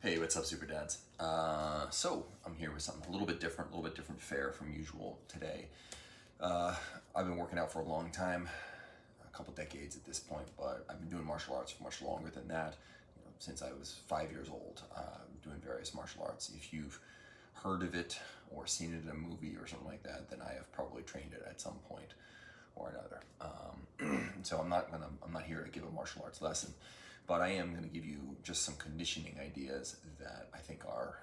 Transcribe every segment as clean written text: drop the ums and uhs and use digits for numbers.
Hey, what's up, Superdads? So I'm here with something a little bit different fare from usual today. I've been working out for a long time, a couple decades at this point, but I've been doing martial arts for much longer than that. Since I was 5 years old, doing various martial arts. If you've heard of it or seen it in a movie or something like that, then I have probably trained it at some point or another. So I'm not here to give a martial arts lesson, but I am going to give you just some conditioning ideas that I think are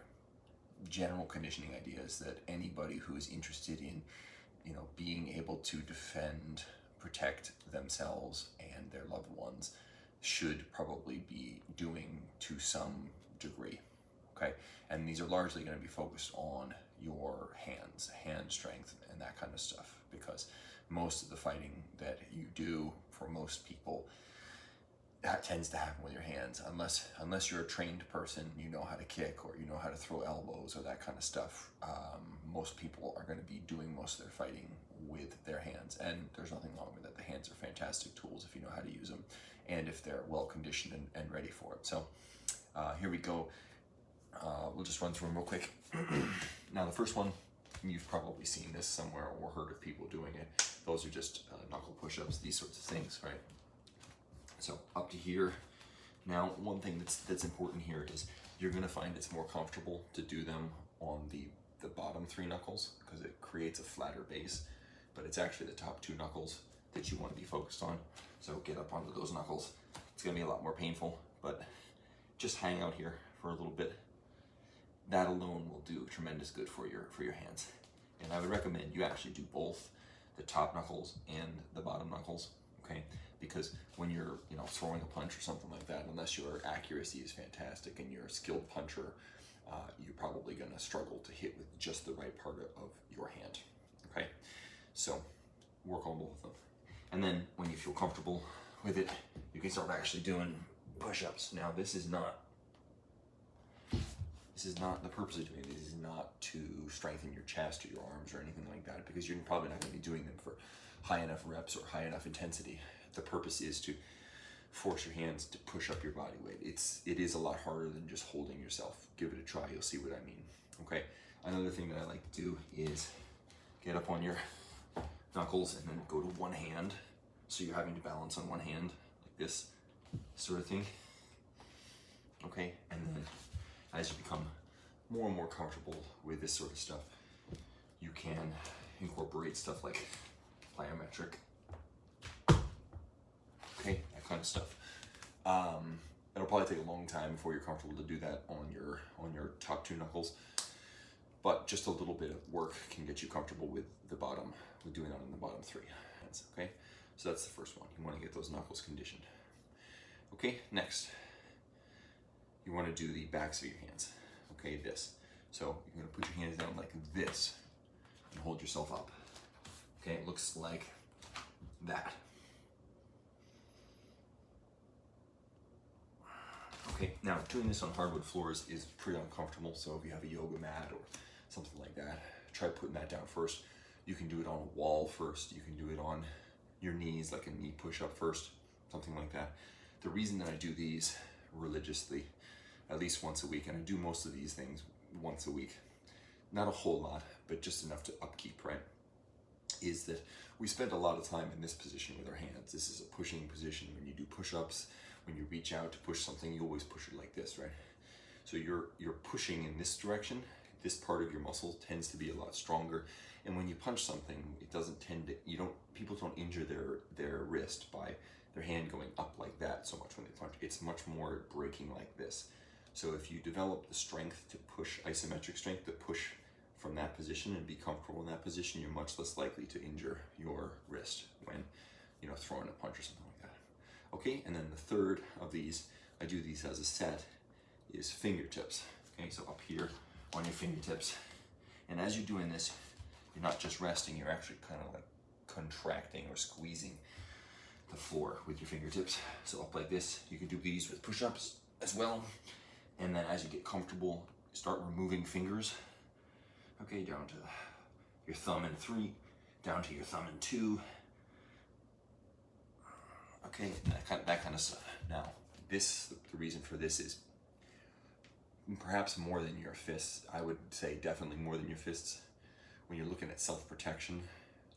general conditioning ideas that anybody who is interested in, being able to defend, protect themselves and their loved ones should probably be doing to some degree. Okay, and these are largely going to be focused on your hands, hand strength, and that kind of stuff, because most of the fighting that you do for most people, that tends to happen with your hands, unless you're a trained person, you know how to kick or you know how to throw elbows or that kind of stuff. Most people are going to be doing most of their fighting with their hands, and there's nothing wrong with that. The hands are fantastic tools if you know how to use them and if they're well conditioned and ready for it. So here we go. We'll just run through them real quick. Now the first one, you've probably seen this somewhere or heard of people doing it. Those are just knuckle push-ups, these sorts of things, right? So up to here. Now, one thing that's important here is you're going to find it's more comfortable to do them on the bottom three knuckles because it creates a flatter base, but it's actually the top two knuckles that you want to be focused on. So get up onto those knuckles. It's going to be a lot more painful, but just hang out here for a little bit. That alone will do tremendous good for your hands. And I would recommend you actually do both the top knuckles and the bottom knuckles, okay? Because when you're throwing a punch or something like that, unless your accuracy is fantastic and you're a skilled puncher, you're probably going to struggle to hit with just the right part of your hand, okay? So work on both of them. And then when you feel comfortable with it, you can start actually doing push-ups. Now this is not the purpose of doing this is not to strengthen your chest or your arms or anything like that, because you're probably not going to be doing them for high enough reps or high enough intensity. The purpose is to force your hands to push up your body weight. It is a lot harder than just holding yourself. Give it a try, you'll see what I mean. Okay, another thing that I like to do is get up on your knuckles and then go to one hand. So you're having to balance on one hand, like this sort of thing. Okay, and then as you become more and more comfortable with this sort of stuff, you can incorporate stuff like plyometric, okay, that kind of stuff. It'll probably take a long time before you're comfortable to do that on your top two knuckles, but just a little bit of work can get you comfortable with doing that on the bottom three hands, okay? So that's the first one. You want to get those knuckles conditioned. Okay, next, you want to do the backs of your hands, okay, this. So you're going to put your hands down like this and hold yourself up, okay? It looks like that. Okay, now doing this on hardwood floors is pretty uncomfortable, so if you have a yoga mat or something like that, try putting that down first. You can do it on a wall first, you can do it on your knees, like a knee push-up first, something like that. The reason that I do these religiously, at least once a week, and I do most of these things once a week, not a whole lot, but just enough to upkeep, right, is that we spend a lot of time in this position with our hands. This is a pushing position. When you do push-ups, when you reach out to push something, you always push it like this, right? So you're pushing in this direction. This part of your muscle tends to be a lot stronger, and when you punch something, it doesn't tend to, people don't injure their wrist by their hand going up like that so much when they punch. It's much more breaking like this. So if you develop the strength to push, isometric strength to push from that position and be comfortable in that position, you're much less likely to injure your wrist when throwing a punch or something like that. Okay, and then the third of these, I do these as a set, is fingertips. Okay, so up here on your fingertips, and as you're doing this, you're not just resting, you're actually kind of like contracting or squeezing the floor with your fingertips. So up like this. You can do these with push-ups as well. And then as you get comfortable, start removing fingers. Okay, down to your thumb in 3, down to your thumb in 2. Okay, that kind of stuff. Now, the reason for this is perhaps more than your fists. I would say definitely more than your fists. When you're looking at self-protection,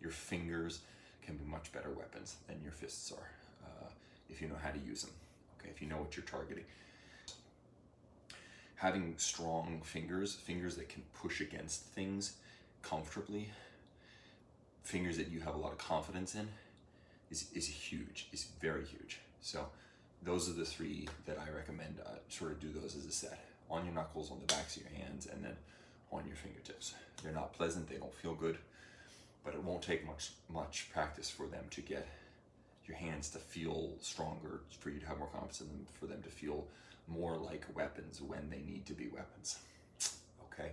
your fingers can be much better weapons than your fists are, if you know how to use them. Okay, if you know what you're targeting. Having strong fingers that can push against things comfortably, fingers that you have a lot of confidence in, is huge, is very huge. So those are the three that I recommend. Sort of do those as a set. On your knuckles, on the backs of your hands, and then on your fingertips. They're not pleasant, they don't feel good, but it won't take much practice for them to get your hands to feel stronger, for you to have more confidence in them, for them to feel more like weapons when they need to be weapons. Okay.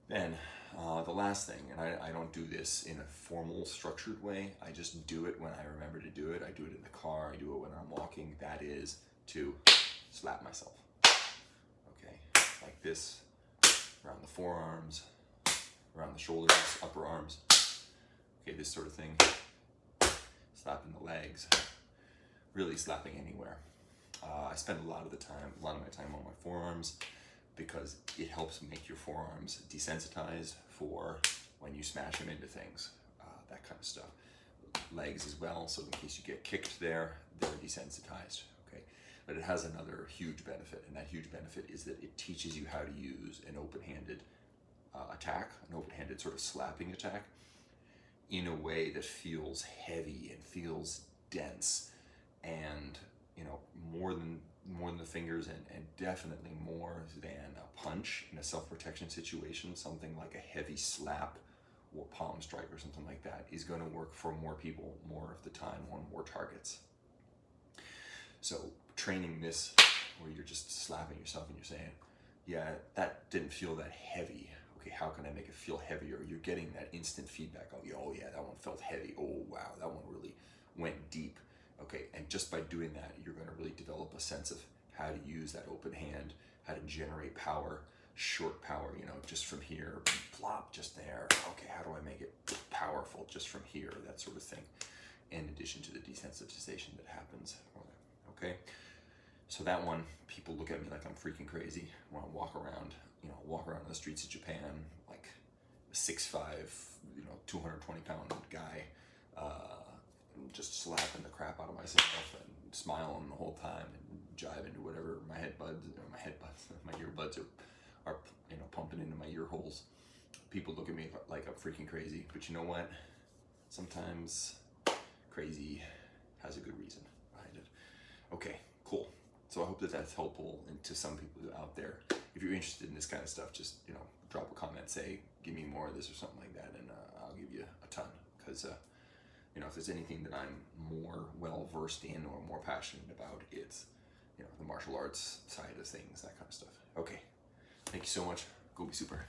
Then the last thing, and I don't do this in a formal, structured way. I just do it when I remember to do it. I do it in the car. I do it when I'm walking. That is to slap myself. Okay, like this, around the forearms, around the shoulders, upper arms. Okay, this sort of thing. Slapping the legs. Really slapping anywhere. I spend a lot of my time on my forearms, because it helps make your forearms desensitized for when you smash them into things, that kind of stuff. Legs as well, so in case you get kicked there, they're desensitized, okay? But it has another huge benefit, and that huge benefit is that it teaches you how to use an open-handed attack, an open-handed sort of slapping attack, in a way that feels heavy and feels dense, and more than the fingers, and definitely more than a punch in a self-protection situation. Something like a heavy slap or palm strike or something like that is going to work for more people more of the time on more targets. So training this, where you're just slapping yourself and you're saying, yeah, that didn't feel that heavy. Okay, how can I make it feel heavier? You're getting that instant feedback. Oh yeah, that one felt heavy. Oh wow, that one really went deep. Okay, and just by doing that, you're going to really develop a sense of how to use that open hand, how to generate power, short power, just from here, plop, just there. Okay, how do I make it powerful just from here, that sort of thing, in addition to the desensitization that happens. Okay, so that one, people look at me like I'm freaking crazy when I walk around the streets of Japan, like a 6'5", 220-pound guy, just slapping the crap out of myself and smiling the whole time and jiving to whatever my earbuds are pumping into my ear holes. People look at me like I'm freaking crazy, but you know what? Sometimes crazy has a good reason behind it. Okay, cool. So I hope that that's helpful to some people out there. If you're interested in this kind of stuff, just drop a comment, say give me more of this or something like that, and I'll give you a ton, because if there's anything that I'm more well versed in or more passionate about, it's the martial arts side of things, that kind of stuff. Okay, thank you so much. Go be super.